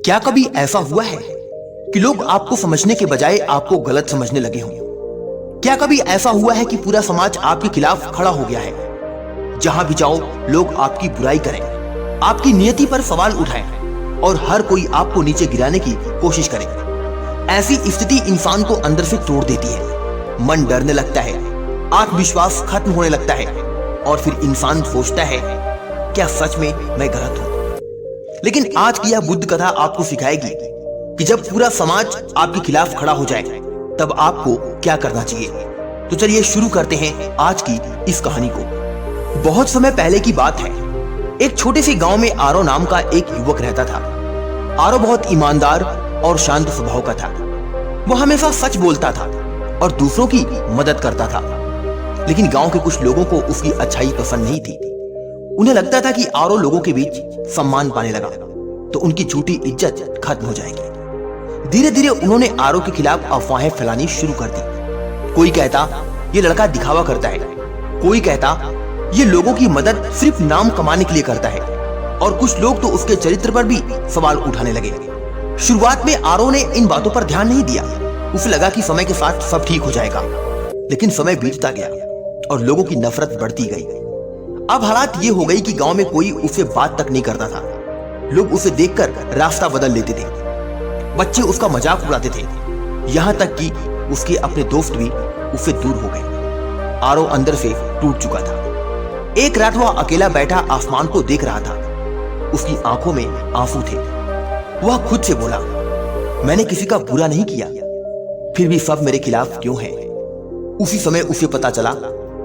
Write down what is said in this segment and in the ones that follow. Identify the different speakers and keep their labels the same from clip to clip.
Speaker 1: क्या कभी ऐसा हुआ है कि लोग आपको समझने के बजाय आपको गलत समझने लगे हों? क्या कभी ऐसा हुआ है कि पूरा समाज आपके खिलाफ खड़ा हो गया है? जहां भी जाओ लोग आपकी बुराई करें, आपकी नियति पर सवाल उठाएं और हर कोई आपको नीचे गिराने की कोशिश करे। ऐसी स्थिति इंसान को अंदर से तोड़ देती है। मन डरने लगता है, आत्मविश्वास खत्म होने लगता है और फिर इंसान सोचता है, क्या सच में मैं गलत हूं? लेकिन आज की यह बुद्ध कथा आपको सिखाएगी कि जब पूरा समाज आपके खिलाफ खड़ा हो जाए तब आपको क्या करना चाहिए। तो चलिए शुरू करते हैं आज की इस कहानी को। बहुत समय पहले की बात है। एक छोटे से गांव में आरो नाम का एक युवक रहता था। आरो बहुत ईमानदार और शांत स्वभाव का था। वह हमेशा सच बोलता था और दूसरों की मदद करता था। लेकिन गांव के कुछ लोगों को उसकी अच्छाई पसंद नहीं थी। उन्हें लगता था कि आरो लोगों के बीच सम्मान पाने लगा तो उनकी झूठी इज्जत खत्म हो जाएगी। धीरे धीरे उन्होंने आरो के खिलाफ अफवाहें फैलानी शुरू कर दी। कोई कहता ये लड़का दिखावा करता है, कोई कहता ये लोगों की मदद सिर्फ नाम कमाने के लिए करता है और कुछ लोग तो उसके चरित्र पर भी सवाल उठाने लगे। शुरुआत में आरो ने इन बातों पर ध्यान नहीं दिया। उसे लगा कि समय के साथ सब ठीक हो जाएगा। लेकिन समय बीतता गया और लोगों की नफरत बढ़ती गई। अब हालात ये हो गई कि गांव में कोई उससे बात तक नहीं करता था। लोग उसे देखकर रास्ता बदल लेते थे। बच्चे उसका मजाक उड़ाते थे। यहां तक कि उसके अपने दोस्त भी उससे दूर हो गए। आरो अंदर से टूट चुका था। एक रात वह अकेला बैठा आसमान को देख रहा था। उसकी आंखों में आंसू थे। वह खुद से बोला, मैंने किसी का बुरा नहीं किया, फिर भी सब मेरे खिलाफ क्यों है? उसी समय उसे पता चला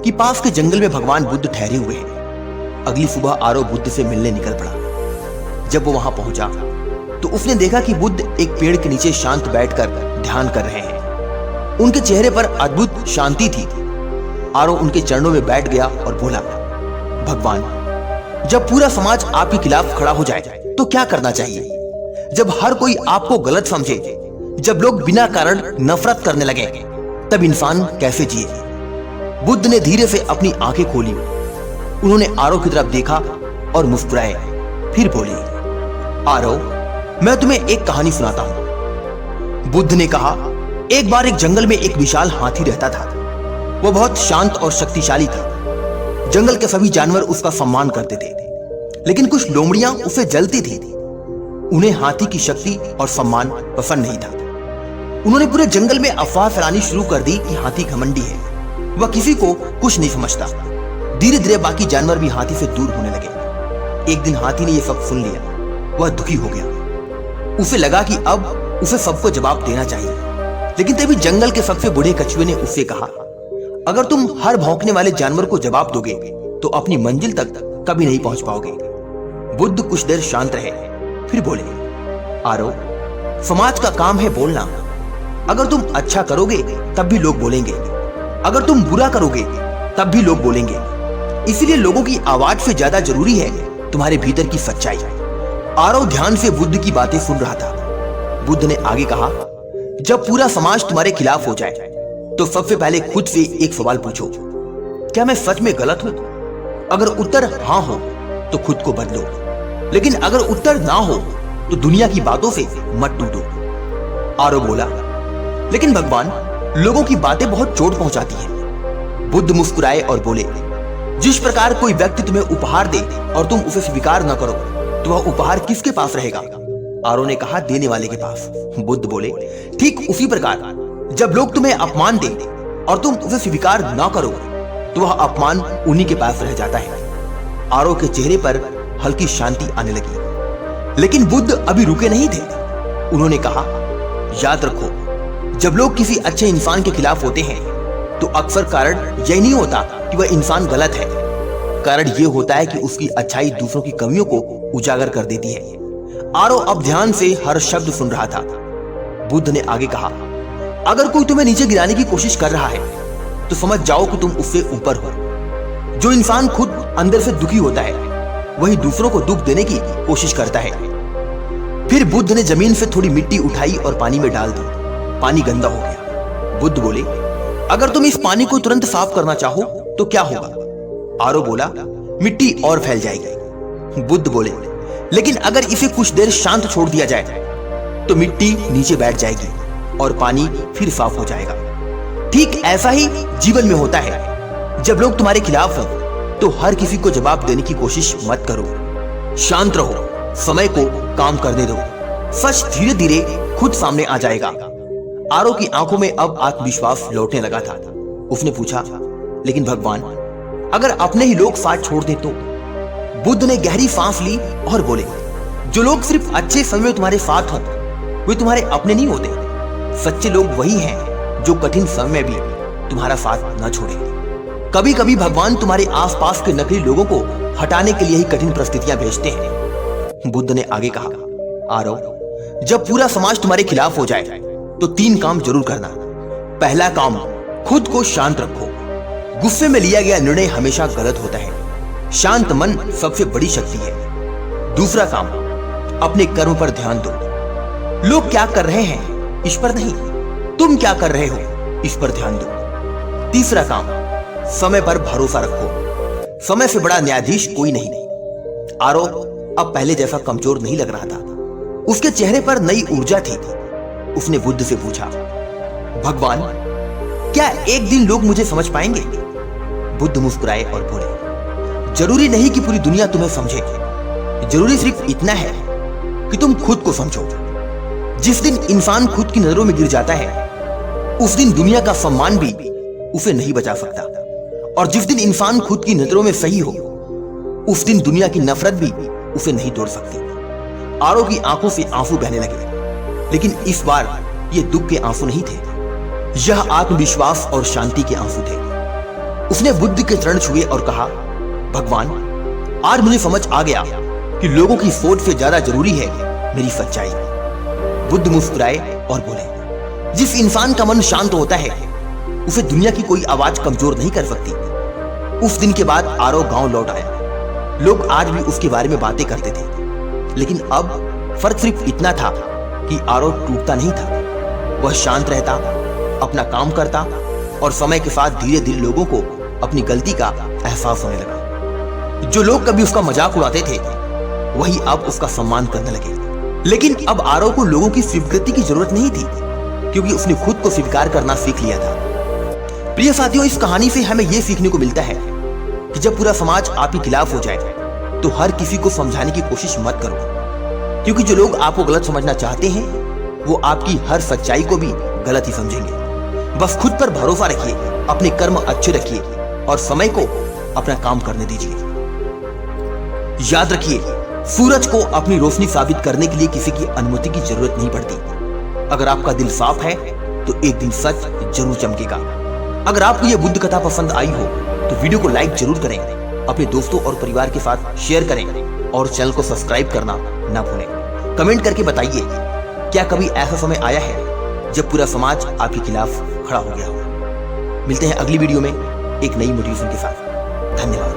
Speaker 1: कि पास के जंगल में भगवान बुद्ध ठहरे हुए हैं। अगली सुबह आरो बुद्ध से मिलने निकल पड़ा। जब वो वहां पहुंचा तो उसने देखा कि बुद्ध एक पेड़ के नीचे शांत बैठकर ध्यान कर रहे हैं। उनके चेहरे पर अद्भुत शांति थी। आरो उनके चरणों में बैठ गया और बोला, भगवान, जब पूरा समाज आपके खिलाफ खड़ा हो जाए तो क्या करना चाहिए? जब हर कोई आपको गलत समझे, जब लोग बिना कारण नफरत करने लगे, तब इंसान कैसे जिए? बुद्ध ने धीरे से अपनी आंखें खोली। उन्होंने आरो की तरफ देखा और मुस्कुराए। फिर बोले, आरो, मैं तुम्हें एक कहानी सुनाता हूं। बुद्ध ने कहा, एक बार एक जंगल में एक विशाल हाथी रहता था। वह बहुत शांत और शक्तिशाली था। जंगल के सभी जानवर उसका सम्मान करते थे। लेकिन कुछ लोमड़ियां उसे जलती थी। उन्हें हाथी की शक्ति और सम्मान पसंद नहीं था। उन्होंने पूरे जंगल में अफवाह फैलानी शुरू कर दी कि हाथी घमंडी है, वह किसी को कुछ नहीं समझता। धीरे धीरे बाकी जानवर भी हाथी से दूर होने लगे। एक दिन हाथी ने यह सब सुन लिया। वह दुखी हो गया। उसे लगा कि अब उसे सबको जवाब देना चाहिए। लेकिन तभी जंगल के सबसे बूढ़े कछुए ने उससे कहा, अगर तुम हर भौंकने वाले जानवर को जवाब दोगे तो अपनी मंजिल तक कभी नहीं पहुंच पाओगे। बुद्ध कुछ देर शांत रहे, फिर बोले, आरो, समाज का काम है बोलना। अगर तुम अच्छा करोगे तब भी लोग बोलेंगे, अगर तुम बुरा करोगे तब भी लोग बोलेंगे। इसलिए लोगों की आवाज से ज्यादा जरूरी है तुम्हारे भीतर की सच्चाई। आरो ध्यान से बुद्ध की बातें सुन रहा था। बुद्ध ने आगे कहा, जब पूरा समाज तुम्हारे खिलाफ हो जाए तो सबसे पहले खुद से एक सवाल पूछो, क्या मैं सच में गलत हूं? अगर उत्तर हां हो तो खुद को बदलो। लेकिन अगर उत्तर ना हो तो दुनिया की बातों से मत टूटो। आरो बोला, लेकिन भगवान, लोगों की बातें बहुत चोट पहुंचाती हैं। बुद्ध मुस्कुराए और बोले, जिस प्रकार कोई व्यक्ति तुम्हें उपहार दे और तुम उसे स्वीकार न करो तो वह उपहार किसके पास रहेगा? आरो ने कहा, देने वाले के पास। बुद्ध बोले, ठीक उसी प्रकार जब लोग तुम्हें अपमान दे और तुम उसे स्वीकार न करो तो वह अपमान उन्हीं के पास रह जाता है। आरो के चेहरे पर हल्की शांति आने लगी। लेकिन बुद्ध अभी रुके नहीं थे। उन्होंने कहा, याद रखो, जब लोग किसी अच्छे इंसान के खिलाफ होते हैं तो अक्सर कारण यह नहीं होता कि वह इंसान गलत है। कारण यह होता है कि उसकी अच्छाई दूसरों की कमियों को उजागर कर देती है। आरो अब ध्यान से हर शब्द सुन रहा था। बुद्ध ने आगे कहा, अगर कोई तुम्हें नीचे गिराने की कोशिश कर रहा है तो समझ जाओ कि तुम उससे ऊपर हो। जो इंसान खुद अंदर से दुखी होता है वही दूसरों को दुख देने की कोशिश करता है। फिर बुद्ध ने जमीन से थोड़ी मिट्टी उठाई और पानी में डाल दी। पानी गंदा हो गया। बुद्ध बोले, अगर तुम इस पानी को तुरंत साफ करना चाहो तो क्या होगा? आरो बोला, मिट्टी और फैल जाएगी। बुद्ध बोले, लेकिन अगर इसे कुछ देर शांत छोड़ दिया जाए तो मिट्टी नीचे बैठ जाएगी और पानी फिर साफ हो जाएगा। ठीक ऐसा ही जीवन में होता है। जब लोग तुम्हारे खिलाफ हो तो हर किसी को जवाब देने की कोशिश मत करो। शांत रहो, समय को काम करने दो। सच धीरे धीरे खुद सामने आ जाएगा। आरो की आंखों में अब आत्मविश्वास लौटने लगा था। उसने पूछा, लेकिन भगवान, अगर अपने ही लोग साथ छोड़ दे तो? बुद्ध ने गहरी सांस ली और बोले, जो लोग सिर्फ अच्छे समय में तुम्हारे साथ हो वे तुम्हारे अपने नहीं होते। सच्चे लोग वही हैं जो कठिन समय में भी तुम्हारा साथ न छोड़े। कभी कभी भगवान तुम्हारे आसपास के नकली लोगों को हटाने के लिए ही कठिन परिस्थितियां भेजते हैं। बुद्ध ने आगे कहा, आरो, जब पूरा समाज तुम्हारे खिलाफ हो जाए तो 3 काम जरूर करना। पहला काम, खुद को शांत रखो। गुस्से में लिया गया निर्णय हमेशा गलत होता है। शांत मन सबसे बड़ी शक्ति है। दूसरा काम, अपने कर्म पर ध्यान दो। लोग क्या कर रहे हैं इस पर नहीं, तुम क्या कर रहे हो इस पर ध्यान दो। तीसरा काम, समय पर भरोसा रखो। समय से बड़ा न्यायाधीश कोई नहीं। आरो अब पहले जैसा कमजोर नहीं लग रहा था। उसके चेहरे पर नई ऊर्जा थी। उसने बुद्ध से पूछा, भगवान, क्या एक दिन लोग मुझे समझ पाएंगे? बुद्ध मुस्कुराए और बोले, जरूरी नहीं कि पूरी दुनिया तुम्हें समझे। जरूरी सिर्फ इतना है कि तुम खुद को समझो। जिस दिन इंसान खुद की नजरों में गिर जाता है उस दिन दुनिया का सम्मान भी उसे नहीं बचा सकता, और जिस दिन इंसान खुद की नजरों में सही हो उस दिन दुनिया की नफरत भी उसे नहीं तोड़ सकती। आरो की आंखों से आंसू बहने लगे, लेकिन इस बार ये दुख के आंसू नहीं थे, यह आत्मविश्वास और शांति के आंसू थे। उसने बुद्ध के चरण छुए और कहा, भगवान, आज मुझे समझ आ गया कि लोगों की सोच से ज्यादा जरूरी है मेरी सच्चाई। बुद्ध मुस्कुराए और बोले, जिस इंसान का मन शांत होता है उसे दुनिया की कोई आवाज कमजोर नहीं कर सकती। उस दिन के बाद आरो गांव लौट आया। लोग आज भी उसके बारे में बातें करते थे, लेकिन अब फर्क सिर्फ इतना था कि आरो टूटता नहीं था। वह शांत रहता, अपना काम करता और समय के साथ धीरे धीरे लोगों को अपनी गलती का एहसास होने लगा। जो लोग कभी उसका मजाक उड़ाते थे वही अब उसका सम्मान करने लगे। लेकिन अब आरो को लोगों की स्वीकृति की जरूरत नहीं थी, क्योंकि उसने खुद को स्वीकार करना सीख लिया था। प्रिय साथियों, इस कहानी से हमें यह सीखने को मिलता है कि जब पूरा समाज आपके खिलाफ हो जाए तो हर किसी को समझाने की कोशिश मत करो, क्योंकि जो लोग आपको गलत समझना चाहते हैं वो आपकी हर सच्चाई को भी गलत ही समझेंगे। बस खुद पर भरोसा रखिए, अपने कर्म अच्छे रखिए और समय को अपना काम करने दीजिए। याद रखिए, सूरज को अपनी रोशनी साबित करने के लिए किसी की अनुमति की जरूरत नहीं पड़ती। अगर आपका दिल साफ है तो एक दिन सच जरूर चमकेगा। अगर आपको यह बुद्ध कथा पसंद आई हो तो वीडियो को लाइक जरूर करें, अपने दोस्तों और परिवार के साथ शेयर करें और चैनल को सब्सक्राइब करना ना भूलें। कमेंट करके बताइए, क्या कभी ऐसा समय आया है जब पूरा समाज आपके खिलाफ खड़ा हो गया हो? मिलते हैं अगली वीडियो में एक नई मोटिवेशन के साथ। धन्यवाद।